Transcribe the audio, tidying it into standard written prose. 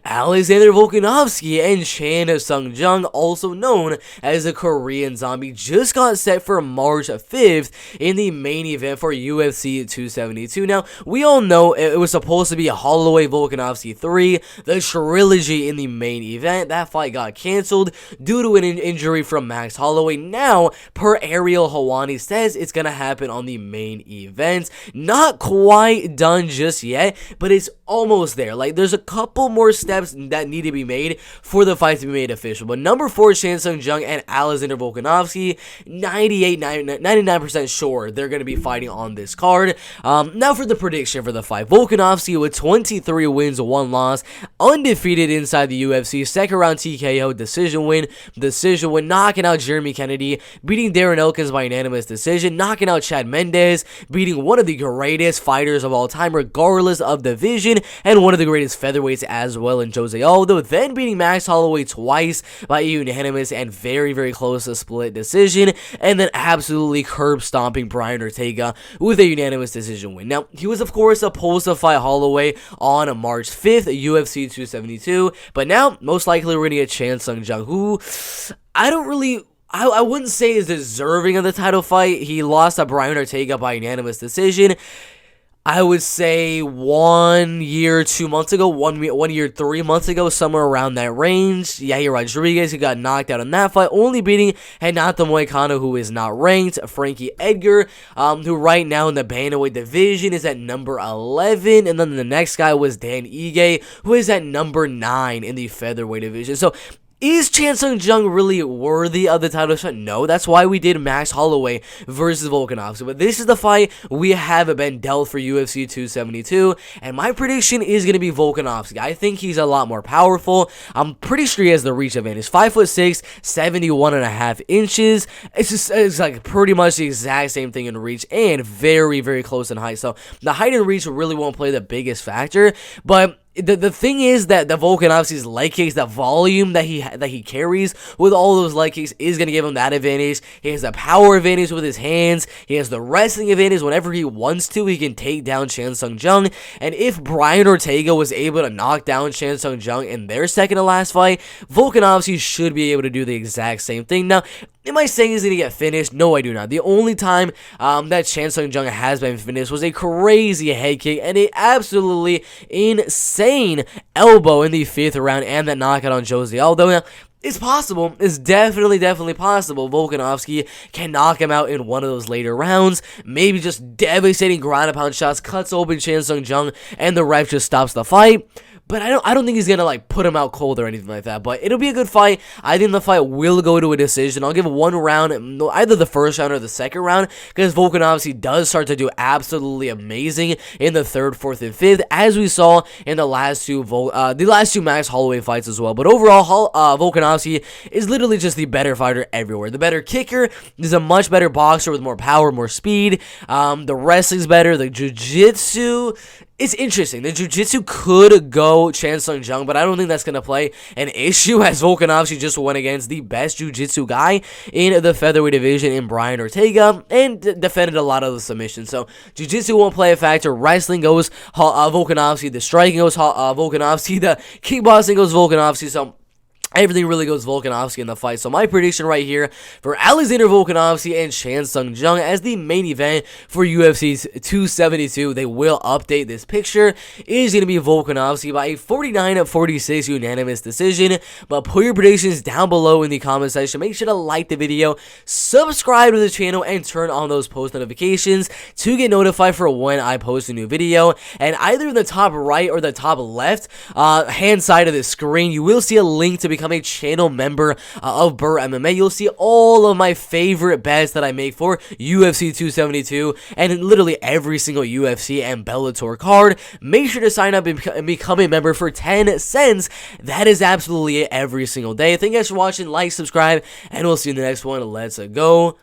Alexander Volkanovski and Chan Sung-jung, also known as the Korean Zombie, just got set for March 5th in the main event for UFC 272. Now, we all know it was supposed to be a Holloway Volkanovski 3, the trilogy in the main event. That fight got canceled due to an injury from Max Holloway. Now, per Ariel Helwani says, it's going to happen on the main event. Not quite done just yet, but it's almost there. Like, there's a couple more steps that need to be made for the fight to be made official. But number 4, Chan Sung-jung and Alexander Volkanovski, 99% sure they're going to be fighting on this card. Now for the prediction for the fight. Volkanovski with 23 wins, 1 loss, undefeated inside the UFC, second round TKO, decision win, knocking out Jeremy Kennedy, beating Darren Elkins by unanimous decision, knocking out Chad Mendes, beating one of the greatest fighters of all time regardless of division, and one of the greatest featherweights as well in Jose Aldo, then beating Max Holloway twice by unanimous and very, very close to split decision, and then absolutely curb stomping Brian Ortega with a unanimous decision win. Now, he was of course supposed to fight Holloway on March 5th at UFC 272, but now most likely we're going to get Chan Sung-jung, who I wouldn't say is deserving of the title fight. He lost to Brian Ortega by unanimous decision. I would say 1 year, 2 months ago, 1 year, 3 months ago, somewhere around that range. Yair Rodriguez, who got knocked out in that fight, only beating Renato Moicano, who is not ranked. Frankie Edgar, who right now in the bantamweight division is at number 11. And then the next guy was Dan Ige, who is at number 9 in the featherweight division. So, is Chan Sung-jung really worthy of the title shot? No, that's why we did Max Holloway versus Volkanovski. But this is the fight we have been dealt for UFC 272, and my prediction is going to be Volkanovski. I think he's a lot more powerful. I'm pretty sure he has the reach advantage. 5'6", 71.5 inches. It's like pretty much the exact same thing in reach, and very, very close in height. So the height and reach really won't play the biggest factor, but the thing is that the Volkanovski's leg kicks, the volume that he carries with all those leg kicks is going to give him that advantage. He has the power advantage with his hands. He has the wrestling advantage. Whenever he wants to, he can take down Chan Sung-jung. And if Brian Ortega was able to knock down Chan Sung-jung in their second to last fight, Volkanovski should be able to do the exact same thing. Now, am I saying he's going to get finished? No, I do not. The only time that Chan Sung-jung has been finished was a crazy head kick and a absolutely insane elbow in the 5th round and that knockout on Jose Aldo. Now, it's possible. It's definitely possible Volkanovski can knock him out in one of those later rounds. Maybe just devastating ground and pound shots, cuts open Chan Sung-jung, and the ref just stops the fight. But I don't think he's going to, like, put him out cold or anything like that. But it'll be a good fight. I think the fight will go to a decision. I'll give one round, either the first round or the second round, because Volkanovski does start to do absolutely amazing in the 3rd, 4th, and 5th, as we saw in the last two Max Holloway fights as well. But overall, Volkanovski is literally just the better fighter everywhere. The better kicker. He's a much better boxer with more power, more speed. The wrestling's better. The jiu-jitsu, it's interesting. The jiu-jitsu could go Chan Sung-jung, but I don't think that's going to play an issue, as Volkanovski just went against the best jiu-jitsu guy in the featherweight division in Brian Ortega and defended a lot of the submissions. So jiu-jitsu won't play a factor. Wrestling goes Volkanovski. The striking goes Volkanovski. The kickboxing goes Volkanovski. So everything really goes Volkanovski in the fight. So my prediction right here for Alexander Volkanovski and Chan Sung-jung as the main event for UFC 272, they will update this picture, is going to be Volkanovski by a 49-46 unanimous decision. But put your predictions down below in the comment section. Make sure to like the video, subscribe to the channel, and turn on those post notifications to get notified for when I post a new video. And either in the top right or the top left hand side of the screen, you will see a link to become a channel member of BERT MMA. You'll see all of my favorite bets that I make for UFC 272 and literally every single UFC and Bellator card. Make sure to sign up and become a member for 10 cents. That is absolutely it every single day. Thank you guys for watching. Like, subscribe, and we'll see you in the next one. Let's go